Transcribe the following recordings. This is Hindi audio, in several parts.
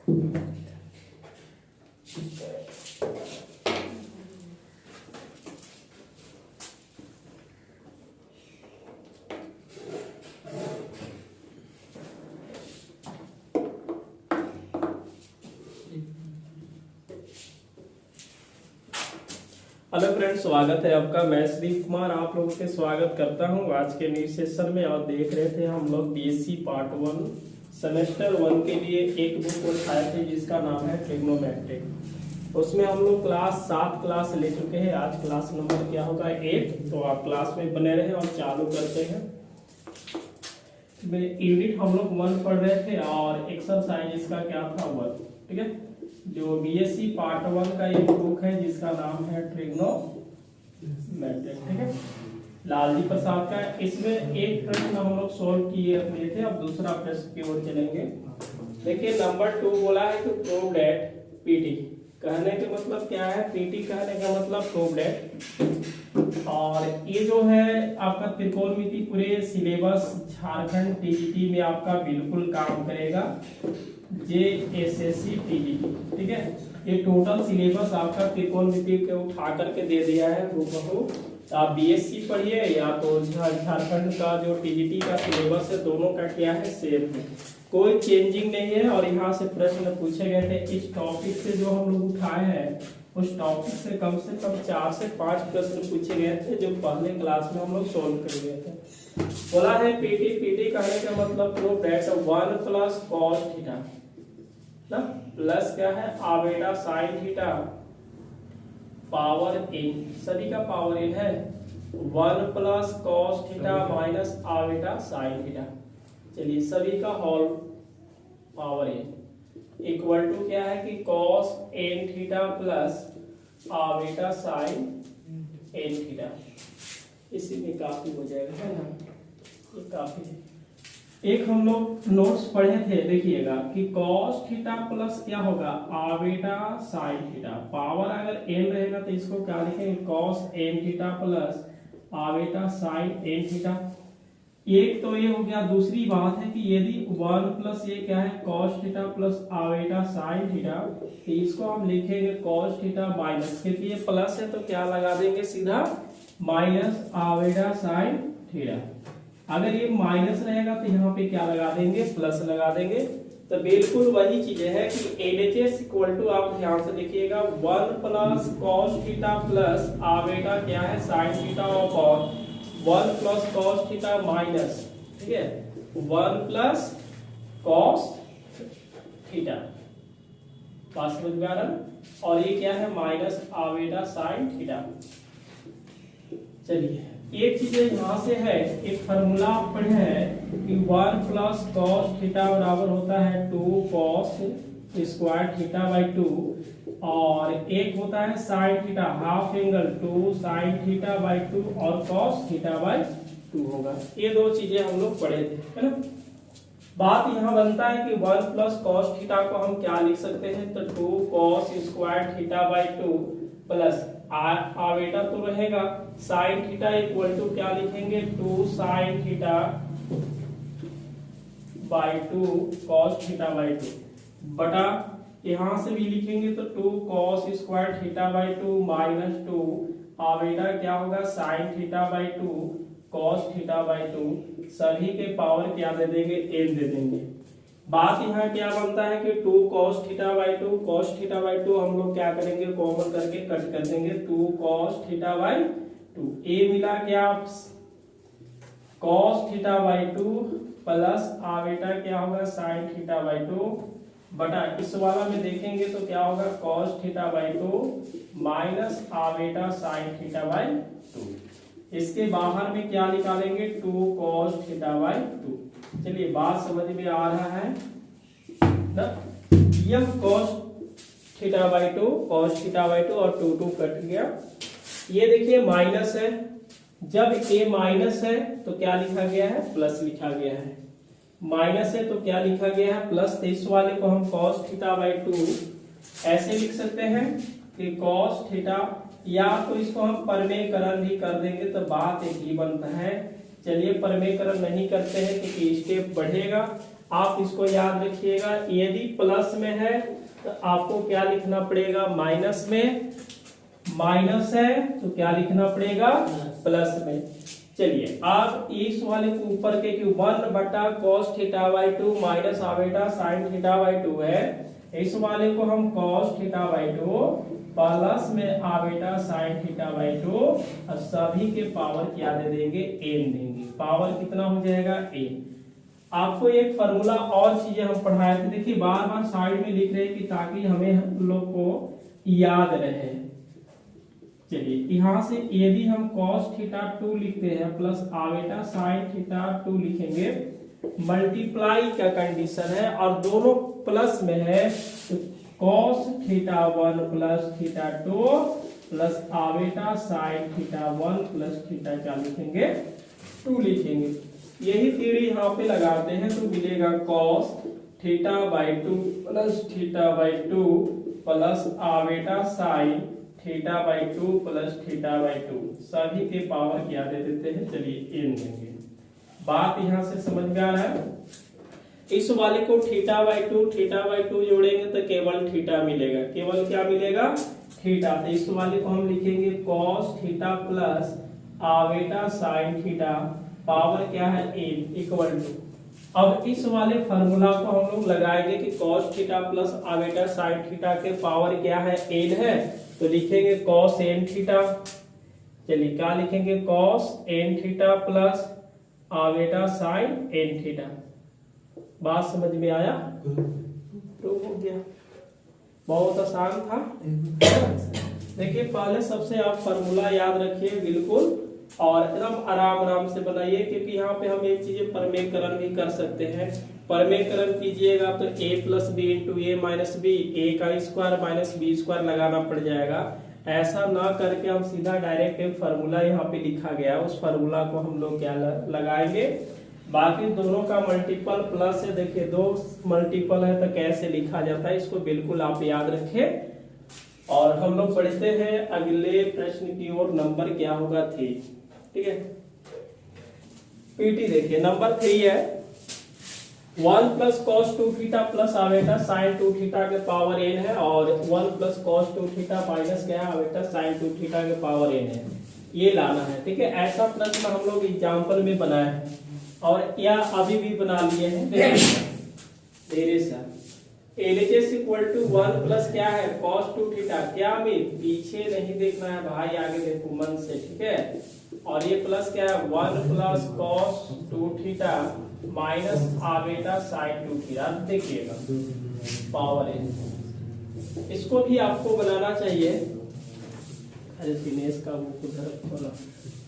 हेलो फ्रेंड्स, स्वागत है आपका। मैं श्री कुमार आप लोगों के स्वागत करता हूं आज के न्यू सेशन में। और देख रहे थे हम लोग बीएससी पार्ट 1 सेमेस्टर 1 के लिए एक बुक उठाए थे जिसका नाम है ट्रिग्नोमेट्रिक। उसमें हम लोग क्लास 7 क्लास ले चुके हैं। आज क्लास नंबर क्या होगा 8। तो आप क्लास में बने रहे और चालू करते हैं। यूनिट हम लोग 1 पढ़ रहे थे और एक्सरसाइज इसका क्या था 1। ठीक है, जो बीएससी पार्ट 1 का एक बुक है जिसका नाम है ट्रिग्नोमेट्रिक। ठीक है, लालजी प्रसाद का। इसमें एक प्रश्न हम लोग सोल्व किए थे, अब दूसरा प्रश्न की ओर चलेंगे। देखिए नंबर 2 बोला है कि प्रूव दैट पीटी। कहने का मतलब क्या है? पीटी कहने का मतलब प्रूव दैट। और ये जो है आपका त्रिकोणमिति पूरे सिलेबस झारखंड टीजीटी में आपका बिल्कुल काम करेगा। JSSC TGT। ठीक है, ये टोटल सिलेबस आपका त्रिकोणमिति के उठा करके दे दिया है हूबहू। आप बीएससी पढ़िए या तो झारखंड का जो टीजीटी का सिलेबस है, दोनों का क्या है सेम है, कोई चेंजिंग नहीं है। और यहाँ से प्रश्न पूछे गए थे इस टॉपिक से जो हम लोग उठाए हैं, उस टॉपिक से कम 4 से 5 प्रश्न पूछे गए थे जो पहले क्लास में हम लोग सोल्व कर गए थे। बोला है पीटी। पीटी कहने का मतलब prove that 1 plus cos theta ना प्लस क्या है iota sine theta power n, सभी का पावर n है। 1 plus cos theta minus iota sine theta, चलिए सभी का whole power n equal to क्या है कि cos n theta plus iota sine n theta. इसी में काफी हो जाएगा, है ना, ये काफी है। एक हम लोग नोट्स पढ़े थे, देखिएगा कि cos थीटा प्लस क्या होगा आवेटा साइन थीटा। पावर अगर n रहेगा तो इसको क्या लिखेंगे cos n theta plus iota sine n theta. एक तो ये हो गया। दूसरी बात है कि यदि 1 प्लस ये क्या है cos theta plus iota sine theta, तो इसको हम लिखेंगे cos थीटा माइनस, क्योंकि ये प्लस है तो क्या लगा देंगे सीधा माइनस आवेटा साइन थीटा। अगर ये माइनस रहेगा तो यहाँ पे क्या लगा देंगे प्लस लगा देंगे। तो बिल्कुल वही चीजें है कि LHS इक्वल टू, आप ध्यान से देखिएगा, 1 प्लस कॉस थीटा प्लस आवेटा क्या है sine theta upon 1 plus cos theta minus, ठीक है, 1 प्लस कॉस थीटा। बात समझ में आ रहा? और ये क्या है माइनस आवेटा साइन थीटा। चलिए एक चीज यहाँ से है, एक फार्मूला आप पढ़े हैं कि 1 प्लस कॉस थीटा बराबर होता है 2 कॉस स्क्वायर थीटा बाई 2, और एक होता है sine theta half angle 2 sine theta by 2 और कॉस थीटा बाई 2 होगा। ये दो चीजें हम लोग पढ़े थे, है ना। बात यहाँ बनता है कि 1 प्लस कॉस थीटा को हम क्या लिख सकते हैं, तो 2 cos square theta by 2 plus iota तो रहेगा साइन थीटा इक्वल टू क्या लिखेंगे 2 sine theta by 2 cos theta by 2 बटा यहां से भी लिखेंगे तो 2 cos square theta by 2 minus 2 iota क्या होगा sine theta by 2 cos theta by 2, सभी के पावर क्या दे देंगे n दे देंगे। बात यहाँ क्या बनता है कि 2 cos theta by 2 cos theta by 2 हम लोग क्या करेंगे कॉमन करके कट कर देंगे 2 cos थीटा बाई 2। ए मिला क्या cos थीटा बाई 2 प्लस आवेटा क्या होगा sin थीटा बाई 2 बटा इस वाला में देखेंगे तो क्या होगा cos theta by 2 minus iota sin theta by 2। इसके बाहर में क्या निकालेंगे 2 cos थीटा बाई 2। चलिए बात समझ में आ रहा है ना। यह cos theta by 2 cos theta by 2 और 2 कट गया। ये देखिए माइनस है, जब a माइनस है तो क्या लिखा गया है प्लस लिखा गया है, माइनस है तो क्या लिखा गया है प्लस। तो इस वाले को हम cos थीटा बाई 2 ऐसे लिख सकते हैं कि cos थीटा, या तो इसको हम परमेयकरण भी कर देंगे तो बात एक ही बनता है। चलिए परमेयकरण नहीं करते हैं क्योंकि स्टेप बढ़ेगा आप इसको याद रखिएगा, यदि प्लस में है तो आपको क्या लिखना पड़ेगा, माइनस में, माइनस है तो क्या लिखना पड़ेगा, प्लस में। चलिए आप इस वाले को ऊपर के 1/cos θ/2 माइनस आवेटा sin θ/2 है, इस वाले को हम cos θ/2 प्लस में आवेटा sin θ/2 और सभी के पावर क्या दे देंगे, n देंगे। पावर कितना हो जाएगा, n। आपको एक फार्मूला और चीजें हम पढ़ाए थे, देखिए बार बार साइड में लिख रहे हैं कि ताकि हमें हम लोग को याद रहे। चलिए यहाँ से यदि हम cos θ2 लिखते हैं प्लस आवेटा sin θ2 लिखेंगे, मल्टीप्लाई का कंडीशन है और दोनों प्लस में है, तो cos θ1 plus θ2 plus iota sin θ1 plus θ क्या लिखेंगे, 2 लिखेंगे। यही थ्योरी यहाँ पे लगाते हैं तो मिलेगा cos θ/2 plus θ/2 plus iota sin θ/2 plus θ/2 सभी के पावर क्या दे देते हैं, चलिए n देंगे। बात यहाँ से समझ में आ रहा है। इस वाले को θ/2 जोड़ेंगे तो केवल थीटा मिलेगा, केवल क्या मिलेगा, थीटा। तो इस वाले को हम लिखेंगे cos θ plus iota sin θ, power क्या है, n इक्वल टू। अब इस वाले फार्मूला को हम लोग लगाएंगे कि cos θ प्लस आवेटा sin θ के पावर क्या है, n है, तो लिखेंगे cos n θ। चलिए क्या लिखेंगे, cos n θ plus iota sin n θ। बात समझ में आया, प्रूव हो गया, बहुत आसान था। देखिए पहले सबसे आप फार्मूला याद रखिए बिल्कुल, और एकदम आराम आराम से बनाइए, क्योंकि यहाँ पे हम एक चीजें परमेयकरण भी कर सकते हैं। परमेयकरण कीजिएगा तो a plus B into A minus B, A का स्क्वायर माइनस बी स्क्वायर लगाना पड़ जाएगा। ऐसा ना करके हम सीधा डायरेक्ट एक फार्मूला यहाँ पे लिखा गया, उस फार्मूला को हम लोग क्या लगाएंगे। बाकी दोनों का मल्टीपल प्लस है, देखिए 2 मल्टीपल है तो कैसे लिखा जाता है, इसको बिल्कुल आप याद रखें। और हम लोग पढ़ते हैं अगले प्रश्न की ओर। नंबर क्या होगा, 3, ठीक है। पीटी देखिए नंबर 3 है, 1 plus cos 2θ plus iota sin 2θ के पावर n है, और 1 प्लस cos 2θ माइनस क्या है, आवेटा sin 2θ के पावर n है, ये लाना है, ठीक है। ऐसा प्रश्न हम लोग एग्जाम्पल में बनाए हैं और या अभी भी बना लिए हैं। मेरे साथ LHS इक्वल टू 1 प्लस क्या है, cos 2θ, क्या में पीछे नहीं देखना है भाई, आगे देखो मन से, ठीक है। और ये प्लस क्या है, 1 plus cos 2θ minus iota sin 2θ, देखिएगा पावर n। इसको भी आपको बनाना चाहिए। अरे दिनेश का वो उधर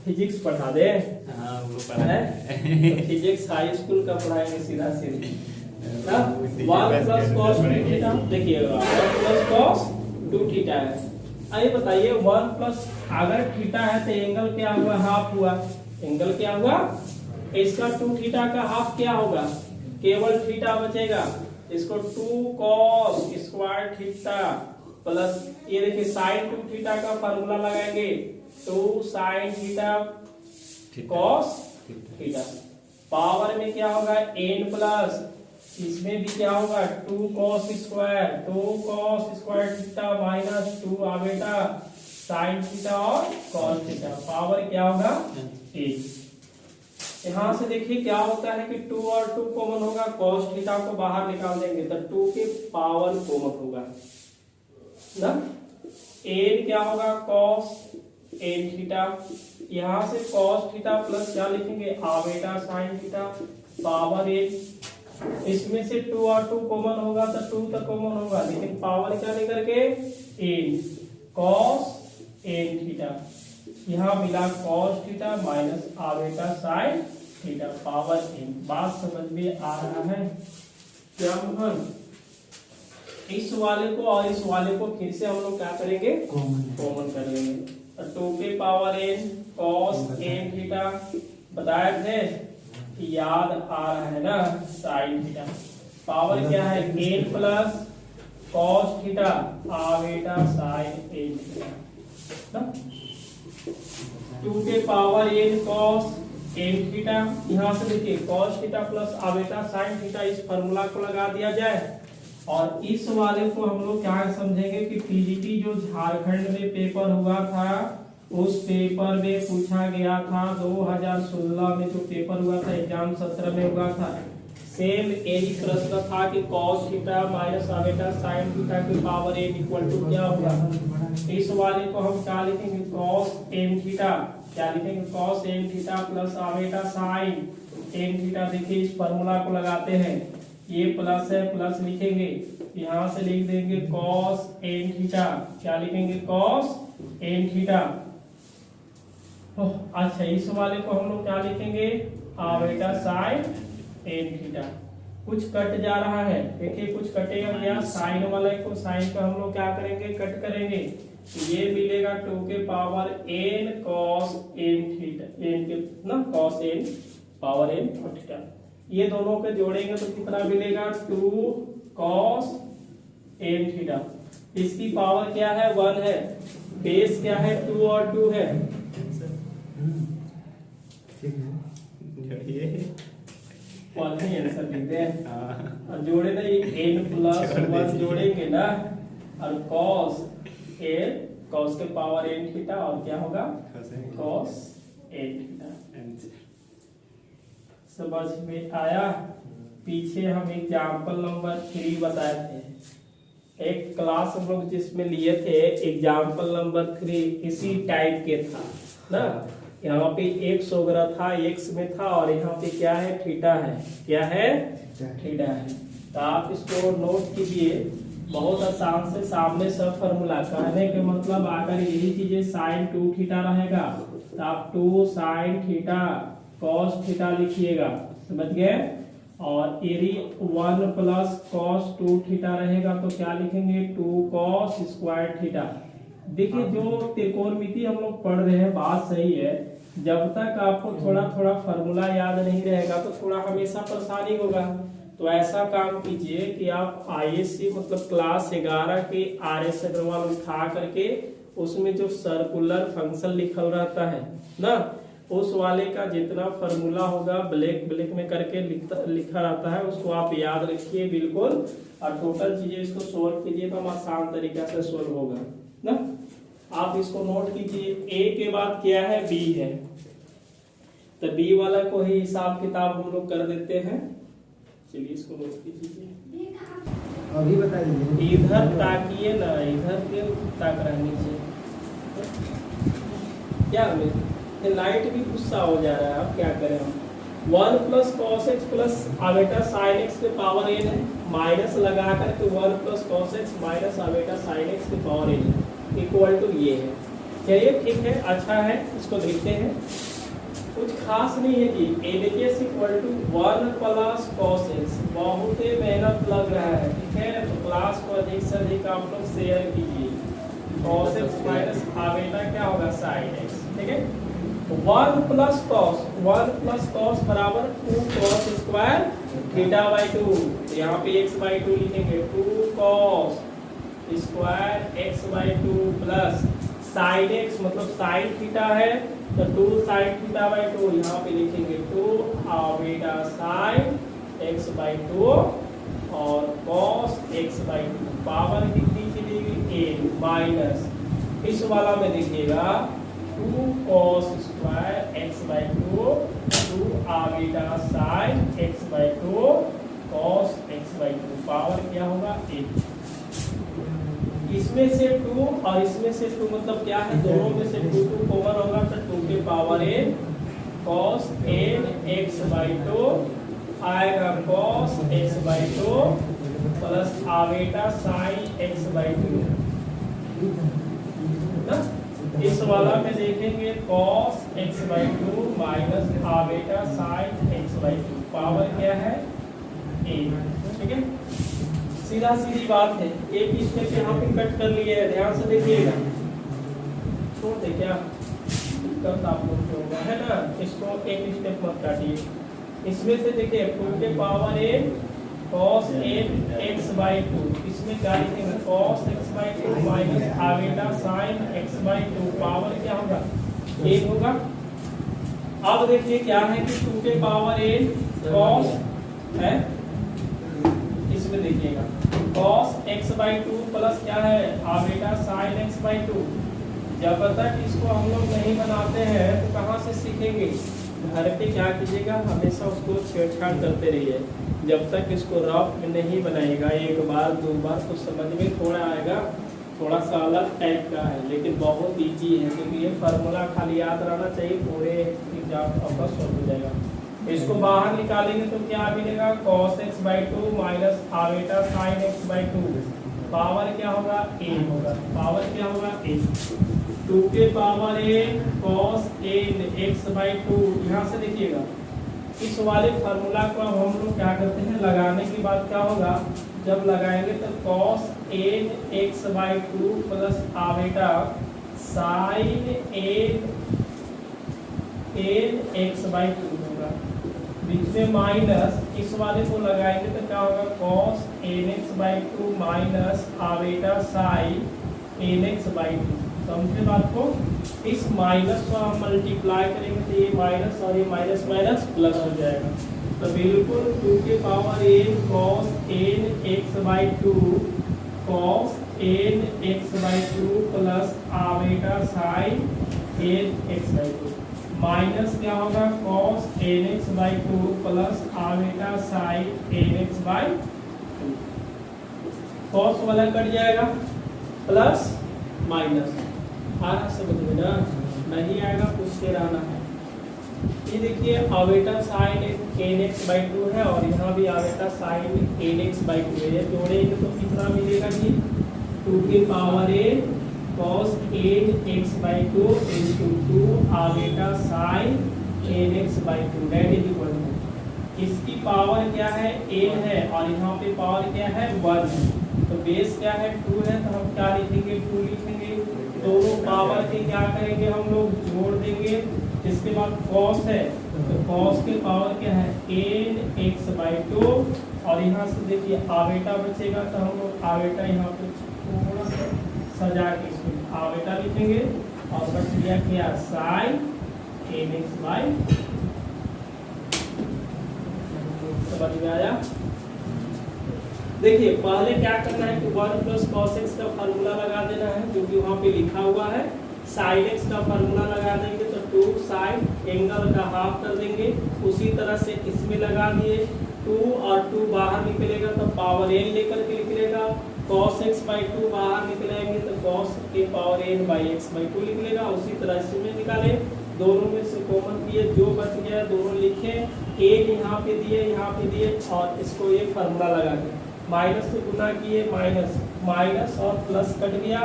फिजिक्स पढ़ा दे, हाँ वो पढ़ा है, तो फिजिक्स हाई स्कूल का पढ़ाएंगे सीधा सीधे। 1 प्लस cos 2θ, देखिएगा 1 प्लस cos 2θ है। आइए बताइए 1 प्लस अगर थीटा है तो एंगल क्या हुआ, हाफ हुआ, एंगल क्या हुआ, इसका 2θ का हाफ क्या होगा, केवल थीटा बचेगा। इसको 2 cos स्क्वायर थीटा प्लस ये देखिए sin 2θ का फार्मूला लगाएंगे, 2 sin theta cos theta, power में क्या होगा, n प्लस इसमें भी क्या होगा, 2 cos स्क्वायर थीटा माइनस 2 आवेटा sin थीटा और cos थीटा, पावर क्या होगा, 1। यहाँ से देखिए क्या होता है कि 2 और 2 कॉमन होगा, cos थीटा को बाहर निकाल देंगे तो 2 के पावर कॉमन होगा ना, n क्या होगा, cos n थीटा। यहाँ से cos थीटा प्लस क्या लिखेंगे, आवेटा sin थीटा, पावर 1। इसमें से 2 और 2 कॉमन होगा तो 2 तक कॉमन होगा, लेकिन पावर क्या लेकर के, n cos n थीटा। यहाँ मिला cos theta minus iota sin theta, power n। बात समझ में आ रहा है क्या मोहन? इस वाले को और इस वाले को फिर से हम लोग क्या करेंगे, कॉमन कर लेंगे। 2 के power n cos n theta बताए थे, याद आ रहा है ना, sin थीटा, पावर क्या है, n plus cos theta iota sin n theta. 2 के power n cos N theta, यहाँ से देखिए cos theta plus iota sine theta, इस फॉर्मूला को लगा दिया जाए। और इस वाले को हम लोग क्या समझेंगे कि टीजीटी जो झारखंड में पेपर हुआ था, उस पेपर में पूछा गया था 2016 में जो पेपर हुआ था, एग्जाम 17 में हुआ था, सेम यही प्रश्न था कि cos theta minus iota sine theta की पावर n इक्वल टू क्या होगा। इस वाले को हम क्या लिखेंगे, cos n थीटा, क्या लिखेंगे cos n theta plus iota sine n theta. देखिए इस फॉर्मूला को लगाते हैं, ये प्लस है, प्लस लिखेंगे, यहाँ से लिख देंगे cos n थीटा, क्या लिखेंगे cos n थीटा। अच्छा इस वाले को हम लोग क्या लिखेंगे, आवेटा साइन n थीटा। कुछ कट जा रहा है, देखिए कुछ कटेगा क्या, साइन वाले को, साइन का हम लोग क्या करेंगे, कट करेंगे, ये मिलेगा 2 के power n cos n theta, n के ना cos n power n theta. ये दोनों के जोड़ेंगे तो कितना मिलेगा, 2 cos n थीटा। इसकी पावर क्या है, 1 है, बेस क्या है, 2 और 2 है। आंसर लिखते हैं और जोड़े ना, ये n प्लस 1 जोड़ेंगे ना, और cos n, cos के पावर n थीटा, और क्या होगा cos n थीटा। समझ में आया। पीछे हम एग्जाम्पल नंबर 3 बताए थे, एक क्लास हम लोग जिसमें लिए थे एग्जाम्पल नंबर 3, इसी टाइप के था ना। यहाँ पे x वगैरह था, x में था, और यहाँ पे क्या है, थीटा है, क्या है, थीटा है। तो आप इसको नोट कीजिए, बहुत आसान से सामने सब फॉर्मूला। कहने के मतलब अगर यही चीजें साइन 2 थीटा रहेगा तो आप 2 साइन थीटा कॉस थीटा लिखिएगा, समझ गए। और यदि 1 प्लस कॉस 2 थीटा रहेगा तो क्या लिखेंगे, 2 कॉस स्क्वायर थीटा। देखिए जो त्रिकोणमिति हम लोग पढ़ रहे हैं, बात सही है, जब तक आपको थोड़ा थोड़ा फॉर्मूला याद नहीं रहेगा तो थोड़ा हमेशा परेशानी होगा। तो ऐसा काम कीजिए कि आप आईएससी मतलब क्लास 11 के आर.एस. अग्रवाल उठा करके उसमें जो सर्कुलर फंक्शन लिखल रहता है ना, उस वाले का जितना फॉर्मूला होगा ब्लैक में करके लिखा रहता है, उसको आप याद रखिए बिल्कुल, और टोटल चीजें इसको सोल्व कीजिए तो आसान तरीका से सोल्व होगा ना। आप इसको नोट कीजिए। ए के बाद क्या है, बी है, तो बी वाला को ही हिसाब किताब हम लोग कर देते हैं। चलिए इसको नोट कीजिए, अभी बता दीजिए। इधर ताकिए ना, इधर के ताक रहनी चाहिए। क्या हमें लाइट भी गुस्सा हो जा रहा है, अब क्या करें हम। 1 plus cos X plus iota sine X के पावर n है, माइनस लगा करके 1 plus cos X minus iota sine X के पावर n इक्वल टू ये है। चलिए ठीक है, अच्छा है, इसको देखते हैं। कुछ खास नहीं है जी, LHS equal to 1 plus cos X. बहुत ही मेहनत लग रहा है, ठीक है, तो क्लास को अधिक से अधिक आप लोग शेयर कीजिए। कॉस एक्स माइनस आवेटा क्या होगा, साइन एक्स, ठीक है। 1 प्लस कॉस बराबर 2 कॉस स्क्वायर थीटा बाई 2। यहाँ पे x बाई 2 लिखेंगे, 2 cos square x by 2 plus sign x मतलब साइन थीटा है तो 2 साइन थीटा बाई 2, यहाँ पे लिखेंगे 2 आवेटा साइन x बाई 2 और कॉस x बाई 2। पावर कितनी चलेगी, a माइनस, इस वाला में देखिएगा 2 cos square x by 2, 2 iota sine x by 2 cos x by 2। Power क्या होगा, 1। इसमें से 2 और इसमें से 2 मतलब क्या है, दोनों में से 2 कॉमन होगा तो 2 के power n cos n x by 2 आएगा cos x by 2 plus iota sine x by 2 ना। इस वाला में देखेंगे cos x by 2 minus iota sine x by 2। Power क्या है, 1, ठीक है। सीधा सीधी बात है, एक स्टेप यहाँ पे कट कर लिए है, ध्यान से देखिएगा। छोड़ दे क्या दिक्कत आप लोग को होगा, है ना। इसको एक स्टेप मत काटिए। इसमें से देखिए 2 के power n cos n x by 2, इसमें क्या लिखेंगे cos x by 2 minus iota sine x by 2। Power क्या होगा, 1 होगा। अब देखिए क्या है कि 2 के पावर n cos है, इसमें देखिएगा cos x/2 प्लस क्या है आवेटा sin x/2। जब तक इसको हम लोग नहीं बनाते हैं तो कहाँ से सीखेंगे, घर पे क्या कीजिएगा, हमेशा उसको छेड़छाड़ करते रहिए। जब तक इसको रफ में नहीं बनाएगा, एक बार दो बार तो समझ में थोड़ा आएगा, थोड़ा सा अलग टाइप का है, लेकिन बहुत इजी है, क्योंकि ये फार्मूला खाली याद रहना चाहिए, पूरे एग्जाम आपका सॉल्व हो जाएगा। इसको बाहर निकालेंगे तो क्या मिलेगा, cos x/2 minus iota sin x/2, power क्या होगा a होगा, पावर क्या होगा a। 2 के power n cos n x/2, यहाँ से देखिएगा इस वाले फार्मूला को अब हम लोग क्या करते हैं, लगाने के बाद क्या होगा, जब लगाएंगे तो cos n x/2 plus iota sin n x/2 होगा, बीच में माइनस, इस वाले को लगाएंगे तो क्या होगा cos n x/2 minus iota sin n x/2। समझे बात को, इस माइनस को हम मल्टीप्लाई करेंगे तो ये माइनस और ये माइनस माइनस प्लस हो जाएगा। तो बिल्कुल 2 के power n cos n x/2 cos n x/2 plus iota sin n x/2 minus क्या होगा cos n x/2 plus iota sin n x/2। cos वाला कट जाएगा, प्लस माइनस, आ रहा समझ में ना, नहीं आएगा पूछते रहना है। ये देखिए आवेटा sin n x/2 है और यहाँ भी आवेटा sin n x/2 है, जोड़ेंगे तो कितना मिलेगा जी, 2 के power n cos n x/2 into 2 आवेटा sin n x/2 that is equal to, इसकी पावर क्या है n है और यहाँ पे पावर क्या है 1 है, तो बेस क्या है 2 है, तो हम क्या लिखेंगे 2 लिखेंगे, दोनों पावर के क्या करेंगे हम लोग जोड़ देंगे। इसके बाद cos है तो cos के पावर क्या है n x/2 और यहाँ से देखिए आवेटा बचेगा, तो हम लोग आवेटा यहाँ पे थोड़ा सा सजा के इसको आवेटा लिखेंगे और बच गया क्या sin n x/2। समझ में आया। देखिए पहले क्या करना है कि 1 प्लस cos x का फार्मूला लगा देना है, जो कि वहाँ पे लिखा हुआ है। sin x का फार्मूला लगा देंगे तो 2 sin एंगल का हाफ कर देंगे, उसी तरह से इसमें लगा दिए, 2 और 2 बाहर निकलेगा तो पावर n लेकर के निकलेगा, cos x/2 बाहर निकलेंगे तो cos के पावर n/x/2 निकलेगा, उसी तरह इसमें निकाले, दोनों में से कॉमन दिए, जो बच गया दोनों लिखे, n यहाँ पे दिए यहाँ पे दिए और इसको ये फार्मूला लगा के माइनस से गुना किए, माइनस माइनस और प्लस कट गया,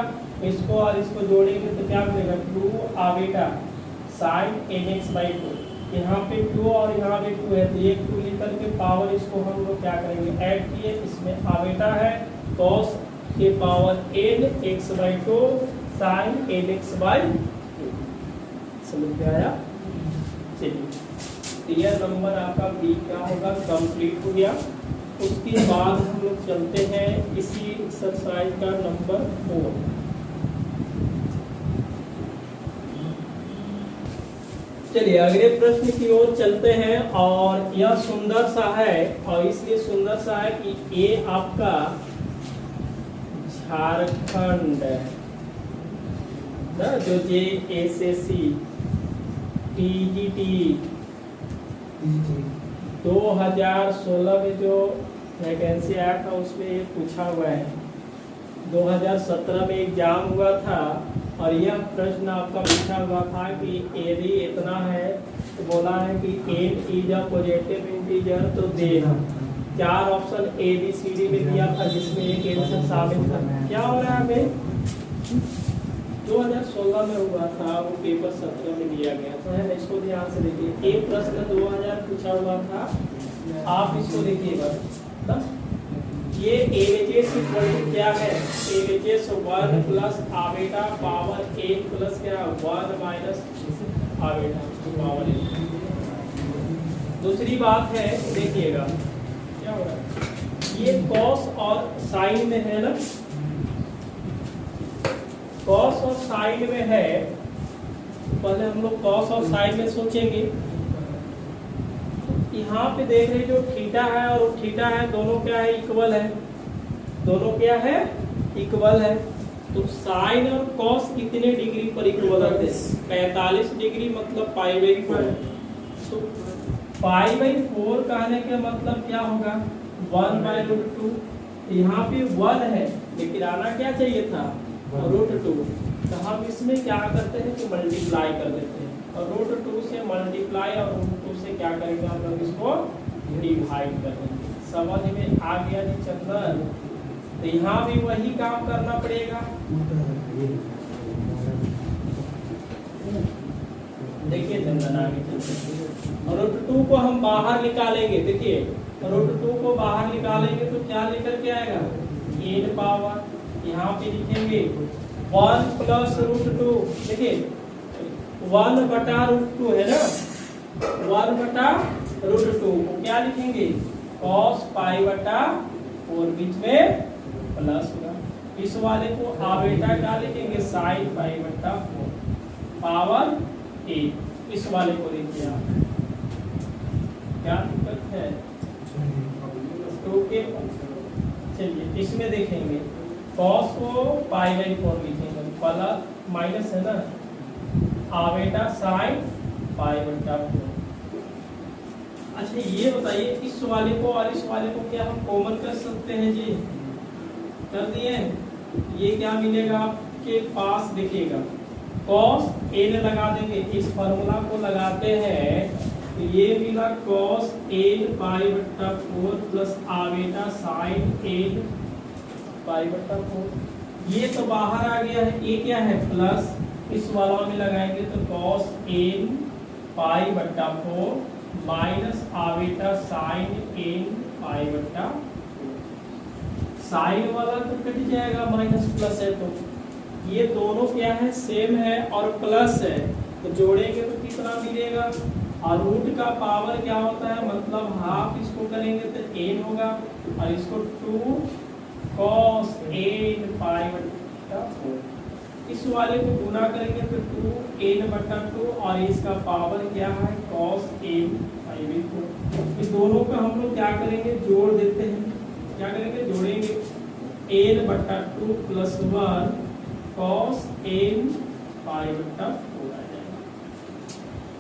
इसको और इसको जोड़ेंगे तो क्या मिलेगा 2 आवेटा sin n x/2, यहाँ पे 2 और यहाँ पे 2 है तो एक 2 लेकर के पावर इसको हम लोग क्या करेंगे ऐड किए, इसमें आवेटा है cos के power n x/2 sin n x/2। समझ में आया। चलिए यह नंबर आपका बी क्या होगा कंप्लीट हो गया। उसके बाद हम लोग चलते हैं इसी एक्सरसाइज का नंबर 4। चलिए अगले प्रश्न की ओर चलते हैं और यह सुंदर सा है और इसलिए सुंदर सा है कि ये आपका झारखंड ना, जो JSSC TGT 2016 में जो वैकेंसी आया था उसमें ये पूछा हुआ है, 2017 में एग्जाम हुआ था और यह प्रश्न आपका पूछा हुआ था कि यदि इतना है तो बोला है कि n is a positive integer तो देना। 4 ऑप्शन ABCD में दिया था जिसमें एक आंसर शामिल था। क्या हो रहा है हमें 2016 में हुआ था, वो पेपर 17 में दिया गया था, है ना। इसको ध्यान से देखिए, एक प्रश्न 2000 पूछा हुआ था, आप इसको देखिएगा ना, ये एलएचएस क्या है, एलएचएस 1 प्लस आवेटा पावर 1 प्लस क्या 1 माइनस आवेटा पावर 1। दूसरी बात है देखिएगा क्या हो रहा है, ये कॉस और साइन में है ना, कॉस और साइन में है पहले हम लोग कॉस और साइन में सोचेंगे। यहाँ पे देख रहे जो थीटा है और थीटा है दोनों क्या है, इक्वल है। दोनों क्या है, इक्वल है। तो साइन और कॉस कितने डिग्री पर इक्वल होते हैं? 45 डिग्री, मतलब पाई/4। तो पाई/4 कहने का मतलब क्या होगा, 1/√2। यहाँ पे 1 है लेकिन आना क्या चाहिए था, √2। तो हम इसमें क्या करते हैं कि मल्टीप्लाई कर देते हैं, और √2 से मल्टीप्लाई और √2 से क्या करेंगे हम लोग, इसको डिवाइड कर देंगे। समझ में आ गया जी चंदन? तो यहाँ भी वही काम करना पड़ेगा। देखिए चंदन आगे चलते, और √2 को हम बाहर निकालेंगे। देखिए √2 को बाहर निकालेंगे तो क्या लेकर के आएगा, n पावर। यहाँ पे लिखेंगे 1 प्लस √2। देखिए 1/√2 है ना, 1/√2 को क्या लिखेंगे, cos पाई/4, बीच में प्लस होगा। इस वाले को आबेटा क्या लिखेंगे, sin पाई/4 पावर 1। इस वाले को देखिए आप, क्या दिक्कत है, तो के चलिए इसमें देखेंगे cos को पाई/4 लिखेंगे, प्लस माइनस है ना, आबेटा sin पाई/4। अच्छा ये बताइए, इस वाले को और इस वाले को क्या हम कॉमन कर सकते हैं जी? कर दिए। ये क्या मिलेगा आपके पास, देखिएगा cos n लगा देंगे, इस फार्मूला को लगाते हैं तो ये मिला cos n पाई/4 प्लस आबेटा sin n पाई/4। ये तो बाहर आ गया है, ये क्या है प्लस, इस वाला में लगाएंगे तो cos n पाई/4 माइनस आबेटा sin n पाई/4। साइन वाला तो कट जाएगा, माइनस प्लस है तो ये दोनों क्या है, सेम है और प्लस है, तो जोड़ेंगे तो कितना मिलेगा। और रूट का पावर क्या होता है, मतलब हाफ, इसको करेंगे तो n होगा, और इसको 2 cos n पाई/4। इस वाले को गुना करेंगे तो 2n/2, और इसका पावर क्या है, cos n पाई/4। इस दोनों का हम लोग क्या करेंगे, जोड़ देते हैं। क्या करेंगे, जोड़ेंगे, n/2 प्लस 1 cos n पाई/4 आ जाएगा।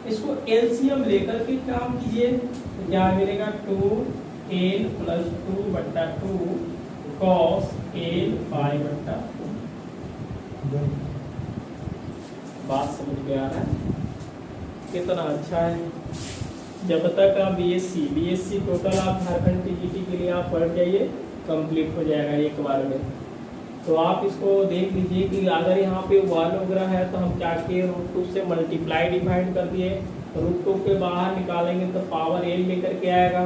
इसको एलसीएम लेकर के काम कीजिए तो क्या मिलेगा, 2n प्लस 2/2 cos n पाई/4। बात समझ में आ रहा है, कितना अच्छा है। जब तक आप बीएससी टोटल आप झारखंड टीजीटी के लिए आप पढ़ जाइए, कंप्लीट हो जाएगा एक बार में। तो आप इसको देख लीजिए कि अगर यहाँ पे 1 वगैरह है तो हम क्या किए, √2 से मल्टीप्लाई डिवाइड कर दिए, √2 के बाहर निकालेंगे तो पावर n लेकर के आएगा।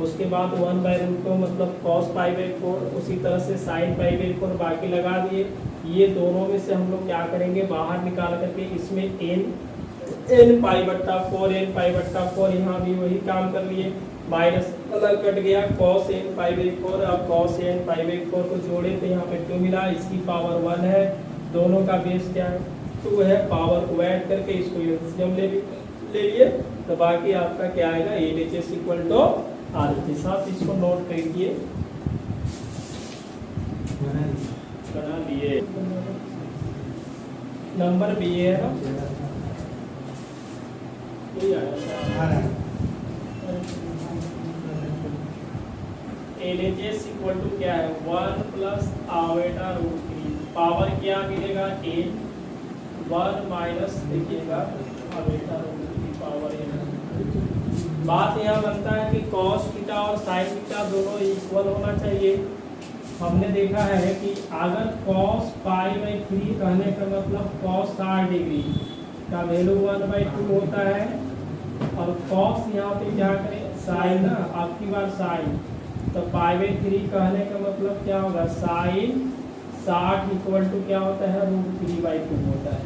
उसके बाद 1/√2 मतलब cos पाई/4, उसी तरह से sin पाई/4 बाकी लगा दिए। ये दोनों में से हम लोग क्या करेंगे, बाहर निकाल करके इसमें n पाई/4 यहाँ भी वही काम कर लिए, माइनस अलग कट गया, cos n पाई/4। अब cos n पाई/4 को जोड़े तो यहाँ पे 2 मिला, इसकी पावर 1 है, दोनों का बेस क्या है, 2 है। पावर को ऐड करके इसको एलसीएम ले लिए तो बाकी आपका क्या आएगा, LHS = RHS। आप इसको नोट करिए, बना लिए। नंबर बी है ना, LHS = क्या है, 1 प्लस आबेटा √3। पावर क्या मिलेगा, 1 माइनस देखिएगा आबेटा √3 पावर n। बात यहाँ बनता है कि cos थीटा और sin थीटा दोनों इक्वल होना चाहिए। हमने देखा है कि अगर cos पाई/3 कहने का मतलब cos 60 डिग्री का वैल्यू 1/2 होता है, और cos यहाँ पे क्या करें, sin ना, आपकी बार sin, तो पाई/3 कहने का मतलब क्या होगा, sin 60 = क्या होता है, √3/2 होता है।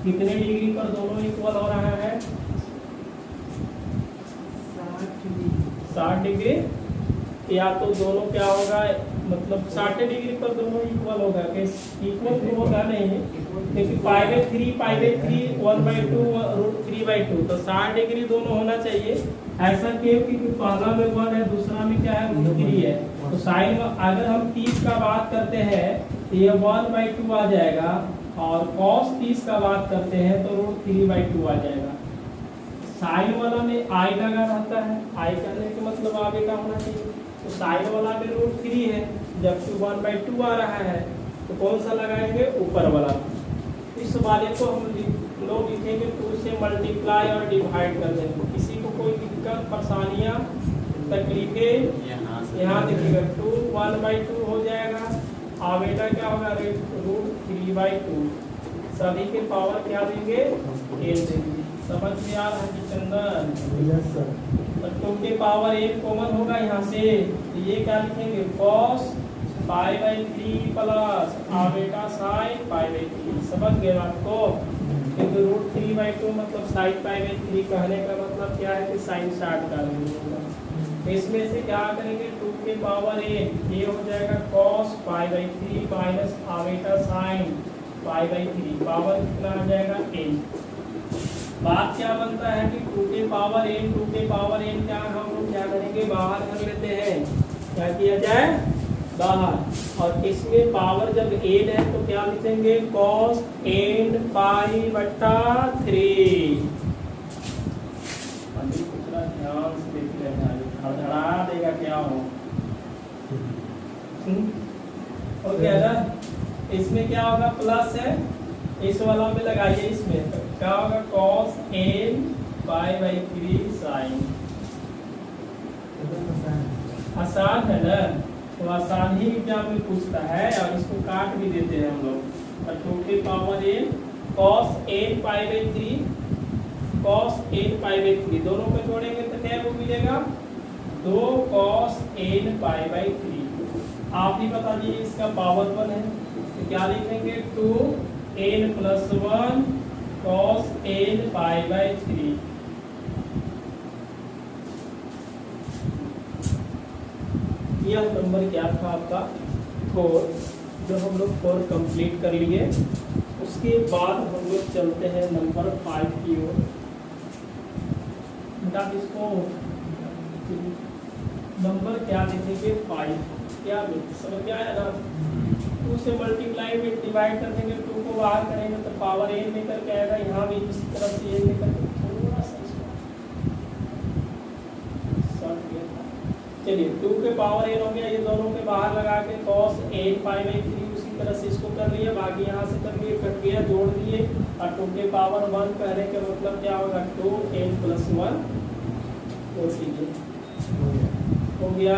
कितने डिग्री पर दोनों इक्वल हो रहा है, 60 डिग्री। 60 डिग्री। या तो दोनों क्या होगा, मतलब 60 डिग्री पर दोनों इक्वल होगा। इक्वल तो होगा नहीं, क्योंकि π/3 π/3 1/2 √3/2, तो 60 डिग्री दोनों होना चाहिए। ऐसा क्यों, क्योंकि पहला में 1 है, दूसरा में क्या है, √3 है। तो साइन अगर हम 30 का बात करते हैं तो ये 1/2 आ जाएगा, और cos 30 का बात करते हैं तो √3/2 आ जाएगा। साइन वाला में आई लगा रहता है, आई करने के मतलब आगे का होना चाहिए। तो साइन वाला में √3 है, जबकि 1/2 आ रहा है, तो कौन सा लगाएंगे, ऊपर वाला। इस वाले को हम लोग लिखेंगे 2 से मल्टीप्लाई और डिवाइड कर देंगे। किसी को कोई दिक्कत परेशानियाँ तकलीफें, यहाँ देखिएगा 2 1/2 हो जाएगा, आवेटा क्या होगा, √3/2। सभी के पावर क्या देंगे, 1 देंगे। समझ में आ रहा है जितेंद्र? Yes sir. तो 2 के पावर 1 कॉमन होगा यहाँ से, तो ये क्या लिखेंगे, cos π/3 प्लस आवेटा sin π/3। समझ गए आपको? क्योंकि √3/2 मतलब sin π/3 कहने का मतलब क्या है कि sin 60 का होगा। तो इसमें से क्या करेंगे, 2 के पावर 1 ये हो जाएगा cos π/3 minus iota sin π/3, power कितना आ जाएगा, 1। बात क्या बनता है कि 2 के पावर n क्या हम लोग क्या करेंगे, बाहर कर लेते हैं। क्या किया जाए, बाहर। और इसमें पावर जब n है तो क्या लिखेंगे, cos n π/3। ध्यान से देख लेना, धड़धड़ा देगा क्या हो। ओके ना, इसमें क्या होगा, प्लस है, इस वाला में लगाइए, इसमें तो क्या होगा, cos n π/3 sin। आसान है ना, तो आसान ही एग्जाम में पूछता है, और इसको काट भी देते हैं हम लोग। और 2 के power n cos n π/3 cos n π/3 दोनों को जोड़ेंगे तो क्या वो मिलेगा, 2 cos n π/3। आप ही बता दीजिए, इसका पावर 1 है तो क्या लिखेंगे, 2 n + 1 cos n π/3। यह नंबर क्या था आपका, 4। जो हम लोग 4 कंप्लीट कर लिए, उसके बाद हम लोग चलते हैं नंबर 5 की ओर। इसको नंबर क्या लिखेंगे, 5। क्या समझ क्या है ना, 2 से मल्टीप्लाई में डिवाइड कर देंगे, 2 को बाहर करेंगे तो पावर n लेकर के आएगा, यहाँ भी इसी तरह से n लेकर के थोड़ा सा चलिए 2 के पावर n हो गया, ये दोनों के बाहर लगा के cos n π/3 उसी तरह से इसको कर लिया, बाकी यहाँ से कर लिए, कट गया, जोड़ दिए। और 2 के पावर 1 कहने का मतलब क्या होगा, 2n + 1 हो गया।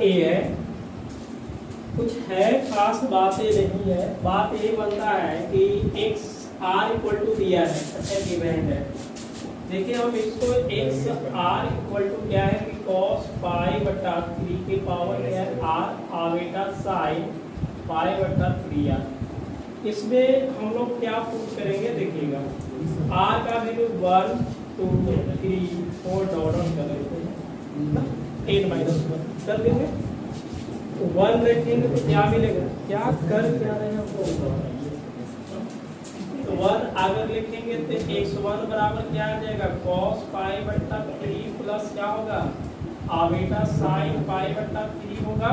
ए है, कुछ है खास बातें नहीं है। बात ये बनता है कि x r = दिया है, अच्छा गिवन है। देखिए हम इसको x r = क्या है कि cos π/3 के पावर क्या है, r आवेटा sin π/3 r। इसमें हम लोग क्या प्रूव करेंगे, देखिएगा r का वैल्यू 1 2 3 4 डॉट कर लेते हैं, n-1 कर देंगे, 1 रखेंगे तो क्या मिलेगा, क्या कर क्या रहे हैं हमको, तो 1 अगर लिखेंगे तो x1 बराबर क्या आ जाएगा, cos π/3 प्लस क्या होगा, आवेटा sin π/3 होगा,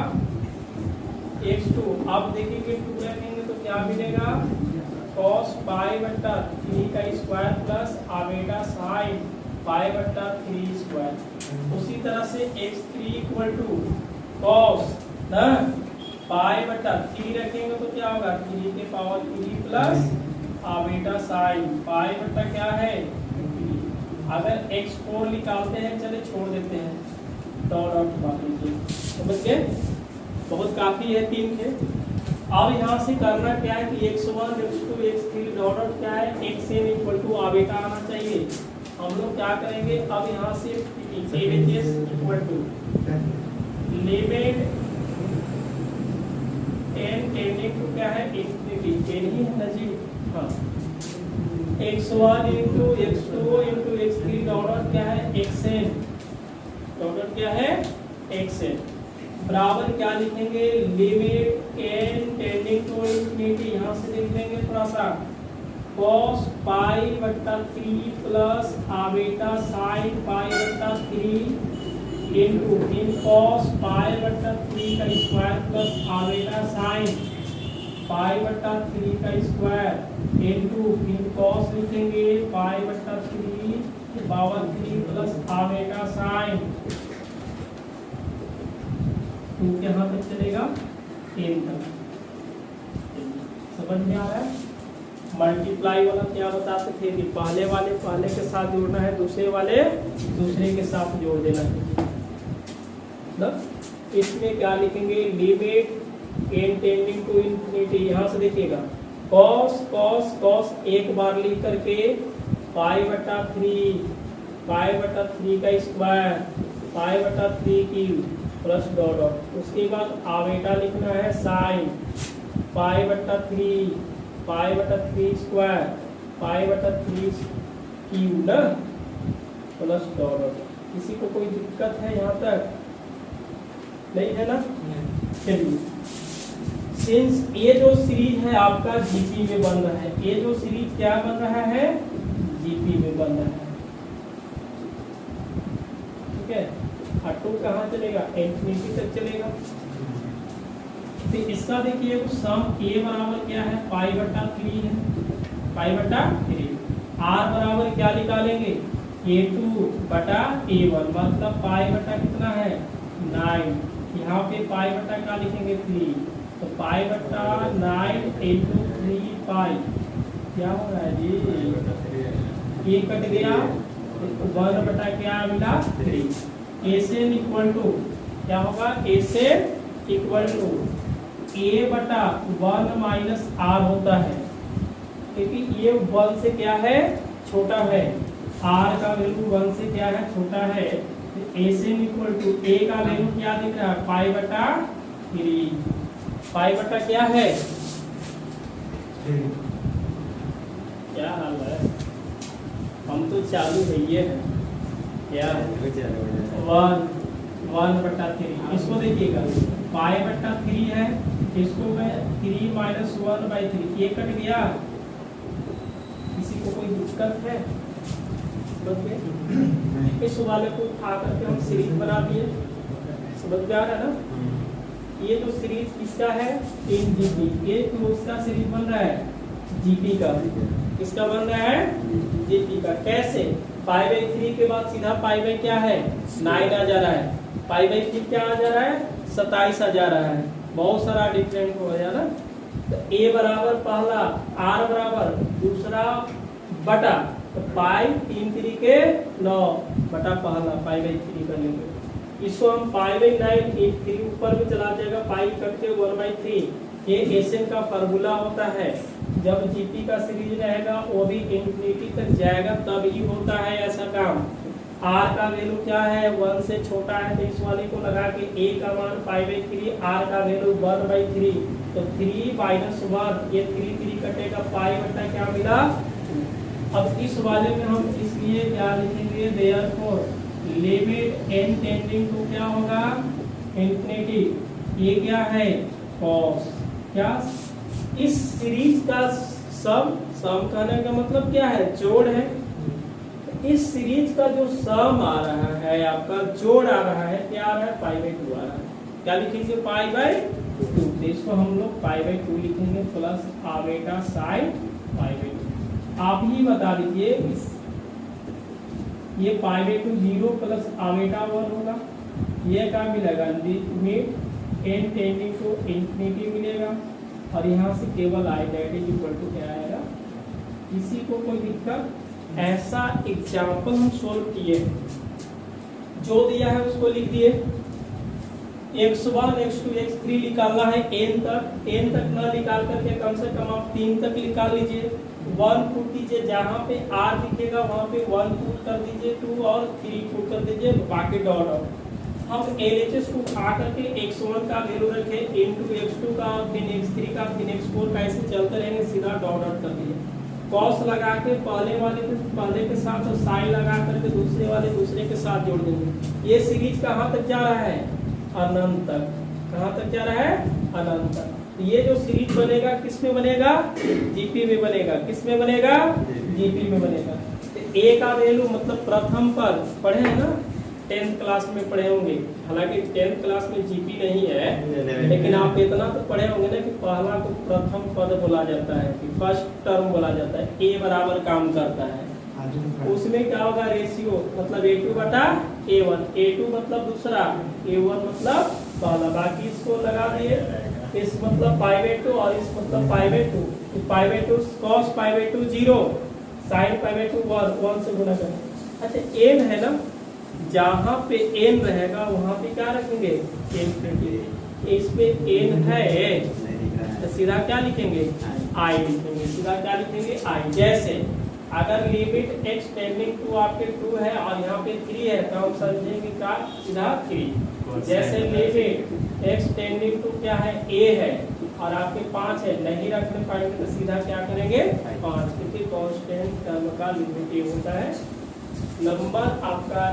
x2। अब देखेंगे 2 रखेंगे तो क्या मिलेगा, cos π/3 का square plus iota sin π/3 square. उसी तरह से x3 = cos ना π/3 रखेंगे तो क्या होगा, 3 के पावर 3 प्लस आवेटा sin π/ क्या है 3। अगर x4 निकालते हैं, चले छोड़ देते हैं, डॉट आउट बात लीजिए, समझ गए, बहुत काफी है 3 के। अब यहाँ से करना क्या है कि x1 x2 x3 dot out क्या है, xn = आवेटा आना चाहिए। हम लोग क्या करेंगे, अब यहाँ से लिमिट n टेंडिंग टू क्या है, इंफिनिटी, n ही है ना जी, हाँ x1 into x2 into x3 dot क्या है xn, डॉट क्या है xn बराबर क्या लिखेंगे limit n tending to infinity, यहाँ से लिख देंगे थोड़ा सा cos पाई बट्टा 3 प्लस आबेटा साइन पाई बट्टा 3 इंटू फिर cos पाई बट्टा 3 का स्क्वायर प्लस आबेटा साइन पाई बट्टा 3 का स्क्वायर इंटू फिर cos लिखेंगे पाई बट्टा 3 पावर 3 प्लस आबेटा साइन 2 यहाँ तक चलेगा 10 तक। समझ में आ रहा है? मल्टीप्लाई वाला क्या बताते थे कि पहले वाले पहले के साथ जोड़ना है, दूसरे वाले दूसरे के साथ जोड़ देना है। मतलब इसमें क्या लिखेंगे limit n tending to infinity, यहाँ से देखिएगा cos cos cos एक बार लिख करके पाई बटा 3 का स्क्वायर पाई बटा 3 की प्लस डॉट डॉट, उसके बाद आबेटा लिखना है साइन पाई बटा 3 स्क्वायर पाई बटा 3 क्यूब ना प्लस डॉट डॉट। किसी को कोई दिक्कत है यहाँ तक? नहीं है ना? चलिए, सिंस ये जो सीरीज है आपका जीपी में बन रहा है, ये जो सीरीज क्या बन रहा है जीपी में बन रहा है, ठीक है। और 2 कहाँ चलेगा इंफिनिटी तक चलेगा। तो इसका देखिए सम a बराबर क्या है पाई बटा 3 है, पाई बटा 3 r बराबर क्या निकालेंगे a2 बटा a1 मतलब पाई बटा कितना है 9, यहाँ पे पाई बटा क्या लिखेंगे 3, तो पाई बटा 9 इंटू 3 पाई क्या हो रहा है जी, ये कट गया 1 बटा क्या मिला 3। एसेन इक्वल टू क्या होगा, एसेन इक्वल टू a बटा 1 माइनस r होता है, क्योंकि ये 1 से क्या है छोटा है, r का वैल्यू 1 से क्या है छोटा है। एसेन इक्वल टू a का वैल्यू क्या दिख रहा है पाई बटा 3, पाई बटा क्या है क्या हाल है, हम तो चालू भैया है क्या 1 बटा 3। इसको देखिएगा पाई बटा 3 है, इसको मैं 3 माइनस 1/3 ये कट गया। किसी को कोई दिक्कत है? इस वाले को उठा करके हम सीरीज बना दिए, समझ में आ रहा है ना। ये जो सीरीज किसका है इन जीपी, ये तो उसका सीरीज बन रहा है जीपी का, किसका बन रहा है जीपी का। कैसे π/3 के बाद सीधा π क्या है 9 आ जा रहा है, π/3 क्या आ जा रहा है 27 आ जा रहा है, बहुत सारा डिफरेंट हो गया ना। तो a बराबर पहला r बराबर दूसरा बटा तो पाई 3 3 के 9 बटा पहला π/3 कर लेंगे। इसको हम π/9 3 ऊपर में चला जाएगा, पाई कट के 1/3। ये एसएन का फार्मूला होता है, जब जीपी का सीरीज रहेगा वो भी इंफिनिटी तक जाएगा तब ही होता है ऐसा काम। r का वैल्यू क्या है 1 से छोटा है, तो इस वाले को लगा के a का मान π/3, r का वैल्यू 1/3, तो 3 माइनस 1 ये 3 3 कटेगा पाई बटा क्या मिला। अब इस वाले में हम इसलिए क्या लिखेंगे therefore limit n tending to क्या होगा इंफिनिटी, ये क्या है cos, क्या इस सीरीज का सम कहने का मतलब क्या है जोड़ है। इस सीरीज का जो सम आ रहा है आपका जोड़ आ रहा है क्या आ रहा है π/2 आ रहा है, क्या लिखेंगे π/2, तो इसको हम लोग π/2 लिखेंगे प्लस आबेटा साइन π/2। आप ही बता दीजिए ये π/2 0 प्लस आबेटा 1 होगा, ये क्या मिलेगा limit n tending to infinity मिलेगा, और यहाँ से केवल i that is equal to क्या आएगा। किसी को कोई दिक्कत? ऐसा एग्जाम्पल हम सोल्व किए, जो दिया है उसको लिख दिए, x1 x2 x3 निकालना है n तक न निकाल करके कम से कम आप 3 तक निकाल लीजिए। 1 पुट कीजिए, जहाँ पे r दिखेगा वहाँ पे 1 पुट कर दीजिए, 2 और 3 पुट कर दीजिए, बाकी डॉट आउट। हम LHS को उठा करके x1 का वैल्यू रखे इंटू x2 का, फिर x3 का, फिर x4 का, ऐसे चलते रहेंगे, सीधा डॉट आउट कर दिए। कॉस लगा के पहले के साथ और साइन लगा करके दूसरे के साथ जोड़ देंगे। ये सीरीज कहाँ तक जा रहा है? अनंत तक। कहाँ तक जा रहा है? अनंत तक। तो ये जो सीरीज बनेगा किस में बनेगा? जीपी में बनेगा। किस में बनेगा? जीपी में बनेगा। तो ए का वैल्यू मतलब प्रथम पद पढ़े हैं ना, 10th क्लास में पढ़े होंगे। हालांकि 10th क्लास में जीपी नहीं है, लेकिन आप इतना तो पढ़े होंगे ना कि पहला को प्रथम पद बोला जाता है, कि फर्स्ट टर्म बोला जाता है। ए बराबर काम करता है, उसमें क्या होगा? रेशियो मतलब A2 बटा A1। A2 मतलब दूसरा, A1 मतलब पहला। बाकी इसको लगा दिए, इस मतलब π/2 और इस मतलब π/2। π/2 cos π/2 0, sin π/2 1 से गुणा करें। अच्छा n है ना, जहाँ पे n रहेगा वहाँ पे क्या रखेंगे? n। इसमें n है तो सीधा क्या लिखेंगे? I लिखेंगे। सीधा क्या लिखेंगे? I। जैसे अगर लिमिट x टेंडिंग टू आपके 2 है और यहाँ पे 3 है तो हम समझेंगे क्या? सीधा 3। जैसे लिमिट x टेंडिंग टू क्या है? a है और आपके 5 है, नहीं रखने पाएंगे तो सीधा क्या करेंगे? 5, क्योंकि कांस्टेंट टर्म का लिमिट ये होता है। नंबर आपका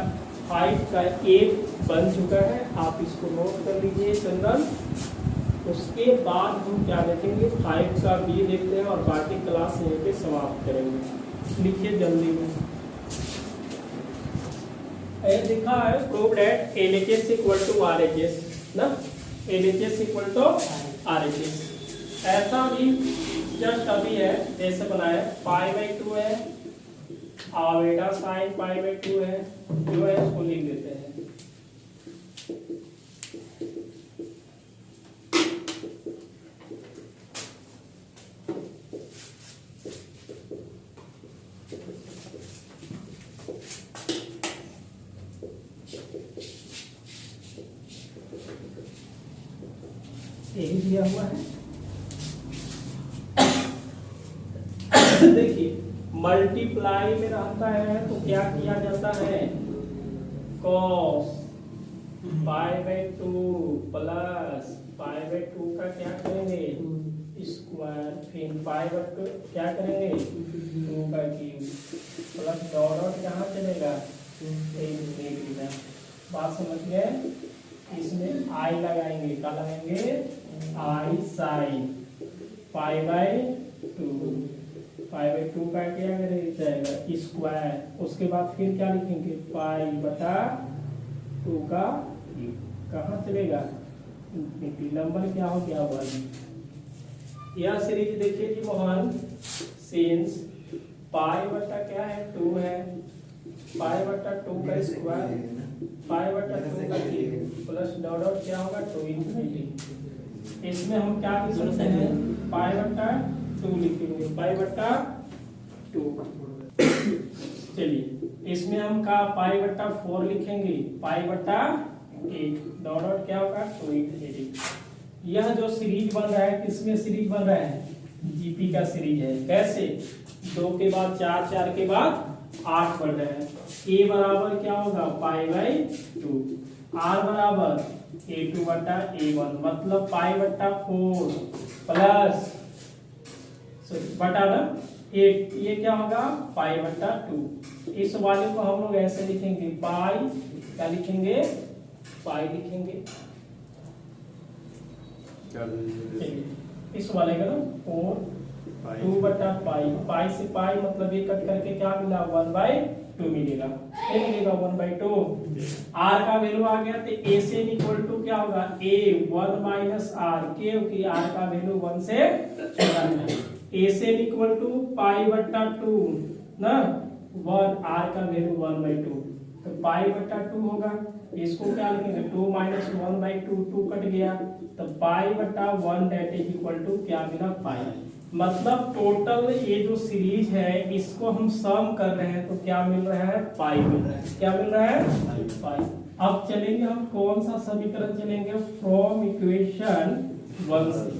5 का 1 बन चुका है, आप इसको नोट कर लीजिए चंदन। उसके बाद हम क्या देखेंगे? 5 का b देखते हैं और बाकी क्लास यहीं पे समाप्त करेंगे। लिखिए जल्दी में। लिखा है prove that LHS equal to RHS ना, LHS इक्वल टू RHS। ऐसा भी जस्ट अभी है, जैसे बनाया π/2 है, आवेटा साइन π/2 है, जो है उसको लिख देते हैं। यही दिया हुआ है। देखिए मल्टीप्लाई में रहता है तो क्या किया जाता है? cos π/2 प्लस π/2 का क्या करेंगे? स्क्वायर, फिर π/2 क्या करेंगे? 2 का क्यूब प्लस डॉट कहाँ चलेगा? बात समझ गए? इसमें आई लगाएंगे, क्या लगाएंगे? आई साइन π/2। π/2 का क्या जाएगा? स्क्वायर। उसके बाद फिर क्या लिखेंगे? π/2 का कहाँ चलेगा? नंबर क्या हो गया? 1। यह सीरीज देखिए जी मोहन, सिंस π/2 क्या है? 2 है, π/2 का स्क्वायर, π/2 का क्यूब प्लस डॉट क्या होगा? 2 इसमें हम क्या लिख सकते हैं? π/2 लिखेंगे, π/2। चलिए इसमें हम का π/4 लिखेंगे, π/8 डॉट क्या होगा? 2। यह जो सीरीज बन रहा है किसमें सीरीज बन रहा है? जीपी का सीरीज है। कैसे? 2 के बाद 4, 4 के बाद 8 बढ़ रहा है। a बराबर क्या होगा? π/2। r बराबर A2 बटा A1 मतलब π/4 प्लस बटा ना 8, ये क्या होगा? π/2। इस वाले को हम लोग ऐसे लिखेंगे, पाई क्या लिखेंगे? पाई लिखेंगे। इस वाले का ना 4 2 बटा पाई, पाई से पाई मतलब ये कट करके क्या मिला? 1/2 मिलेगा। ये मिलेगा 1/2। r का वैल्यू आ गया तो a से इक्वल टू क्या होगा? a 1 माइनस r, क्योंकि r का वैल्यू 1 से छोटा है। a से इक्वल टू π/2 ना 1, r का वैल्यू 1/2 तो π/2 होगा। इसको क्या लिखेंगे? 2 माइनस 1/2, 2 कट गया तो π/1 दैट इज इक्वल टू क्या मिला? पाई। मतलब टोटल ये जो सीरीज है इसको हम सम कर रहे हैं तो क्या मिल रहा है? पाई मिल रहा है। क्या मिल रहा है? पाई। अब चलेंगे हम कौन सा समीकरण चलेंगे? फ्रॉम इक्वेशन 1 से।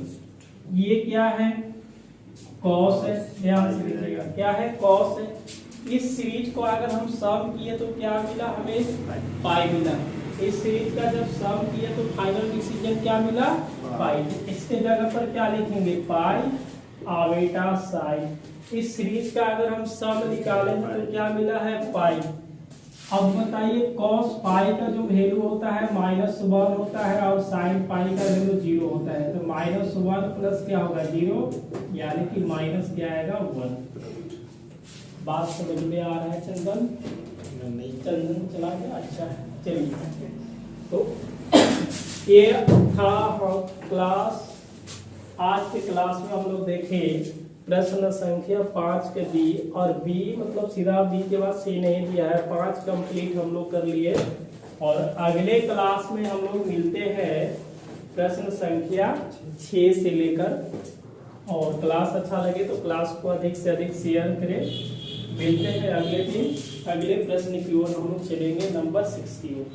ये क्या है? कॉस है, ध्यान से लिखिएगा। क्या है? कॉस है। इस सीरीज को अगर हम सम किए तो क्या मिला हमें? पाई मिला। इस सीरीज का जब सम किए तो फाइनल डिसीजन क्या मिला? पाई। इसके जगह पर क्या लिखेंगे? पाई आवेटा साइन इस सीरीज का अगर हम सम निकालें तो क्या मिला है पाई। अब बताइए cos पाई का जो वैल्यू होता है -1 होता है और sin पाई का वैल्यू 0 होता है, तो -1 प्लस क्या होगा 0, यानी कि माइनस क्या आएगा 1। बात समझ में आ रहा है चंदन? नहीं चंदन चला गया, अच्छा है। चलिए तो ये था क्लास, आज के क्लास में हम लोग देखें प्रश्न संख्या 5 के बी, और बी मतलब सीधा बी के बाद सी नहीं दिया है, 5 कंप्लीट हम लोग कर लिए। और अगले क्लास में हम लोग मिलते हैं प्रश्न संख्या 6 से लेकर। और क्लास अच्छा लगे तो क्लास को अधिक से अधिक शेयर करें। मिलते हैं अगले दिन, अगले प्रश्न की ओर हम लोग चलेंगे नंबर 6 की ओर।